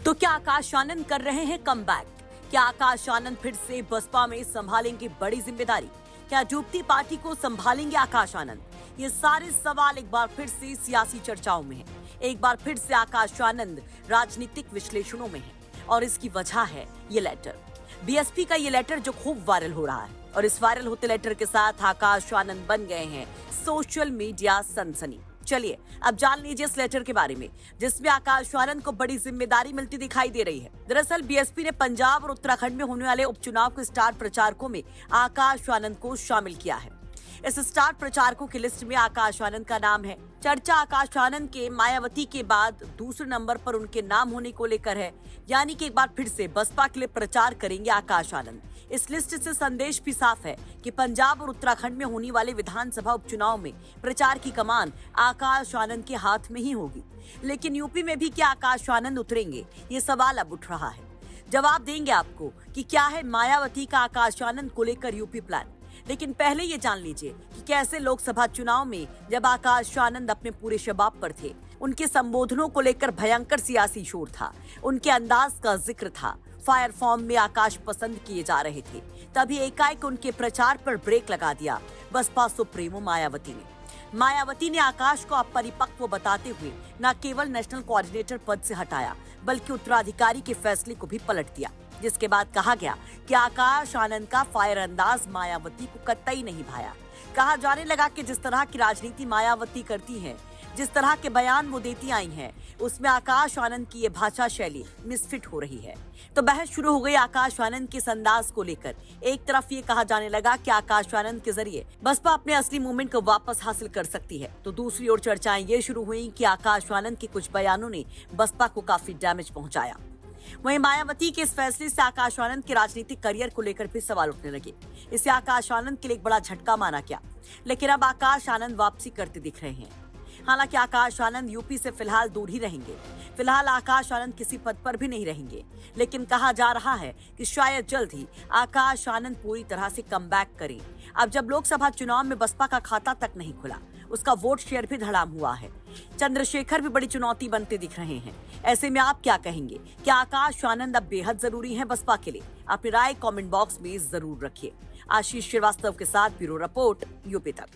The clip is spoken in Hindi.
तो क्या आकाश आनंद कर रहे हैं कमबैक? क्या आकाश आनंद फिर से बसपा में संभालेंगे बड़ी जिम्मेदारी? क्या डूबती पार्टी को संभालेंगे आकाश आनंद? ये सारे सवाल एक बार फिर से सियासी चर्चाओं में हैं। एक बार फिर से आकाश आनंद राजनीतिक विश्लेषणों में हैं और इसकी वजह है ये लेटर, बीएसपी का ये लेटर जो खूब वायरल हो रहा है। और इस वायरल होते लेटर के साथ आकाश आनंद बन गए हैं सोशल मीडिया सनसनी। चलिए अब जान लीजिए इस लेटर के बारे में, जिसमें आकाश आनंद को बड़ी जिम्मेदारी मिलती दिखाई दे रही है। दरअसल बीएसपी ने पंजाब और उत्तराखंड में होने वाले उपचुनाव के स्टार प्रचारकों में आकाश आनंद को शामिल किया है। इस स्टार प्रचारकों की लिस्ट में आकाश आनंद का नाम है। चर्चा आकाश आनंद के मायावती के बाद दूसरे नंबर पर उनके नाम होने को लेकर है, यानी कि एक बार फिर से बसपा के लिए प्रचार करेंगे आकाश आनंद। इस लिस्ट से संदेश भी साफ है कि पंजाब और उत्तराखंड में होने वाले विधानसभा उपचुनाव में प्रचार की कमान आकाश आनंद के हाथ में ही होगी। लेकिन यूपी में भी क्या आकाश आनंद उतरेंगे, ये सवाल अब उठ रहा है। जवाब देंगे आपको कि क्या है मायावती का आकाश आनंद को लेकर यूपी प्लान। लेकिन पहले ये जान लीजिए कि कैसे लोकसभा चुनाव में जब आकाश आनंद अपने पूरे शबाब पर थे, उनके संबोधनों को लेकर भयंकर सियासी शोर था, उनके अंदाज का जिक्र था, फायर फॉर्म में आकाश पसंद किए जा रहे थे। तभी एकाएक उनके प्रचार पर ब्रेक लगा दिया बसपा सुप्रीमो मायावती ने। मायावती ने आकाश को अपरिपक्व बताते हुए न केवल नेशनल कोऑर्डिनेटर पद से हटाया, बल्कि उत्तराधिकारी के फैसले को भी पलट दिया, जिसके बाद कहा गया कि आकाश आनंद का फायर अंदाज मायावती को कतई नहीं भाया। कहा जाने लगा कि जिस तरह की राजनीति मायावती करती है, जिस तरह के बयान वो देती आई हैं, उसमें आकाश आनंद की ये भाषा शैली मिसफिट हो रही है। तो बहस शुरू हो गई आकाश आनंद के इस अंदाज को लेकर। एक तरफ ये कहा जाने लगा कि आकाश आनंद के जरिए बसपा अपने असली मूवमेंट को वापस हासिल कर सकती है, तो दूसरी ओर चर्चाएं ये शुरू हुई कि आकाश आनंद के कुछ बयानों ने बसपा को काफी डैमेज पहुंचाया। वहीं मायावती के इस फैसले से आकाश आनंद के राजनीतिक करियर को लेकर भी सवाल उठने लगे। इसे आकाश आनंद के लिए एक बड़ा झटका माना गया। लेकिन अब आकाश आनंद वापसी करते दिख रहे हैं। हालांकि आकाश आनंद यूपी से फिलहाल दूर ही रहेंगे। फिलहाल आकाश आनंद किसी पद पर भी नहीं रहेंगे, लेकिन कहा जा रहा है कि शायद जल्द ही आकाश आनंद पूरी तरह से कमबैक करें। अब जब लोकसभा चुनाव में बसपा का खाता तक नहीं खुला, उसका वोट शेयर भी धड़ाम हुआ है। चंद्रशेखर भी बड़ी चुनौती बनते दिख रहे हैं। ऐसे में आप क्या कहेंगे? क्या आकाश आनंद अब बेहद जरूरी है बसपा के लिए? अपनी राय कमेंट बॉक्स में जरूर रखिए। आशीष श्रीवास्तव के साथ ब्यूरो रिपोर्ट, यूपी तक।